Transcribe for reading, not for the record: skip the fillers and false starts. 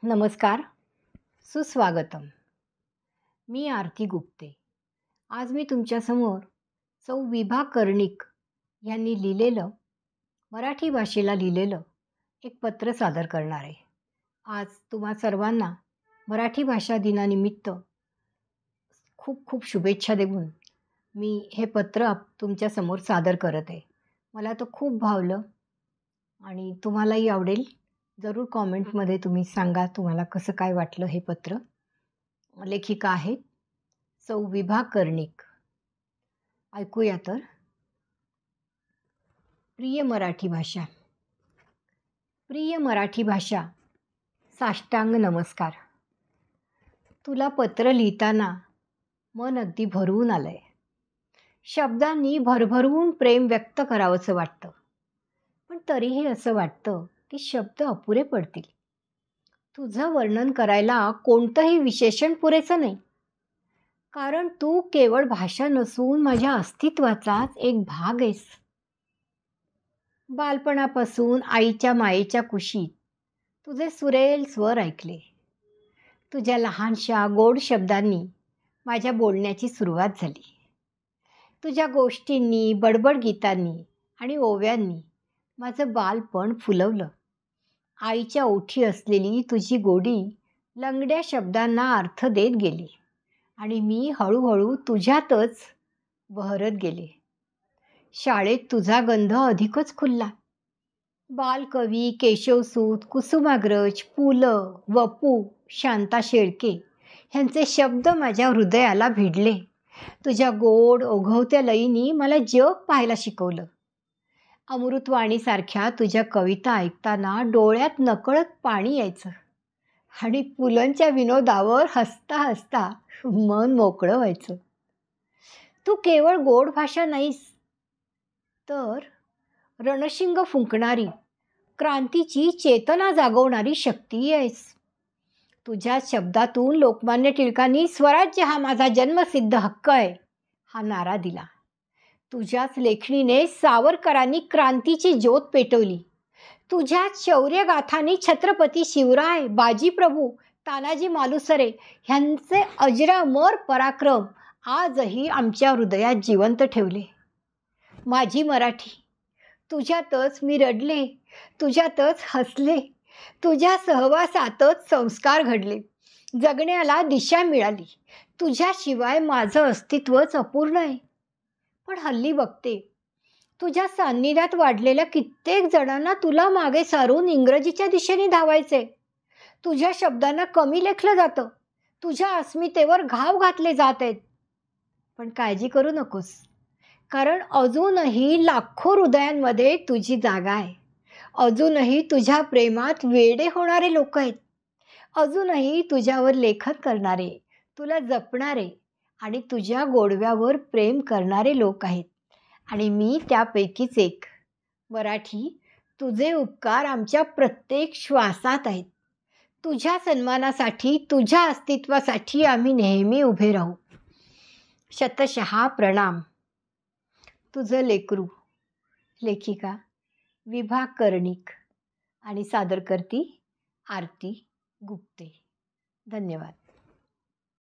नमस्कार, सुस्वागतम. मी आरती गुप्ते. आज मी तुमच्यासमोर सौ विभा कर्णिक यांनी लिहिलेलं, मराठी भाषेला लिहिलेलं एक पत्र सादर करणार आहे. आज तुम्हा सर्वांना मराठी भाषा दिनानिमित्त खूप खूप शुभेच्छा देऊन मी हे पत्र तुमच्यासमोर सादर करत आहे. मला तर खूप भावलं आणि तुम्हालाही आवडेल. जरूर कॉमेंटमध्ये तुम्ही सांगा तुम्हाला कसं काय वाटलं हे पत्र. लेखिका आहेत सौ विभा कर्णिक. ऐकूया तर. प्रिय मराठी भाषा. प्रिय मराठी भाषा, साष्टांग नमस्कार. तुला पत्र लिहिताना मन अगदी भरून आलंय. शब्दांनी भरभरून प्रेम व्यक्त करावंसं वाटतं, पण तरीही असं वाटतं की शब्द अपुरे पडतील. तुझं वर्णन करायला कोणतंही विशेषण पुरेसं नाही, कारण तू केवळ भाषा नसून माझ्या अस्तित्वाचाच एक भाग आहेस. बालपणापासून आईच्या मायेच्या कुशीत तुझे सुरेल स्वर ऐकले. तुझ्या लहानशा गोड शब्दांनी माझ्या बोलण्याची सुरुवात झाली. तुझ्या गोष्टींनी, बडबड गीतांनी आणि ओव्यांनी माझं बालपण फुलवलं. आईच्या ओठी असलेली तुझी गोडी लंगड्या शब्दांना अर्थ देत गेली आणि मी हळूहळू तुझ्यातच बहरत गेले. शाळेत तुझा गंध अधिकच खुलला. बालकवी, केशवसूत, कुसुमाग्रज, पु ल, वपू, शांता शेळके ह्यांचे शब्द माझ्या हृदयाला भिडले. तुझ्या गोड ओघवत्या लयीनी मला जग पाहायला शिकवलं. अमृतवाणीसारख्या तुझ्या कविता ऐकताना डोळ्यात नकळत पाणी यायचं आणि पुलंच्या विनोदावर हसता हसता मन मोकळं व्हायचं. तू केवळ गोड भाषा नाहीस, तर रणशिंग फुंकणारी, क्रांतीची चेतना जागवणारी शक्ती आहेस. तुझ्या शब्दातून लोकमान्य टिळकांनी स्वराज्य हा माझा जन्मसिद्ध हक्क आहे हा नारा दिला. तुझ्याच लेखणीने सावरकरांनी क्रांतीची ज्योत पेटवली. तुझ्याच शौर्यगाथांनी छत्रपती शिवराय, बाजीप्रभू, तानाजी मालुसरे ह्यांचे अजरामर पराक्रम आजही आमच्या हृदयात जिवंत ठेवले. माझी मराठी, तुझ्यातच मी रडले, तुझ्यातच हसले, तुझ्या सहवासातच संस्कार घडले, जगण्याला दिशा मिळाली. तुझ्याशिवाय माझं अस्तित्वच अपूर्ण आहे. पण हल्ली बघते, तुझ्या सान्निध्यात वाढलेल्या कित्येक जणांना तुला मागे सारून इंग्रजीच्या दिशेने धावायचे. तुझ्या शब्दांना कमी लेखलं जातं, तुझ्या अस्मितेवर घाव घातले जात आहेत. पण काळजी करू नकोस, कारण अजूनही लाखो हृदयांमध्ये तुझी जागा आहे. अजूनही तुझ्या प्रेमात वेडे होणारे लोक आहेत. अजूनही तुझ्यावर लेखन करणारे, तुला जपणारे आणि तुझ्या गोडव्यावर प्रेम करणारे लोक आहेत. आणि मी त्यापैकीच एक. मराठी, तुझे उपकार आमच्या प्रत्येक श्वासात आहेत. तुझ्या सन्मानासाठी, तुझ्या अस्तित्वासाठी आम्ही नेहमी उभे राहू. शतशः प्रणाम. तुझं लेकरू. लेखिका विभा कर्णिक आणि सादर करती आरती गुप्ते. धन्यवाद.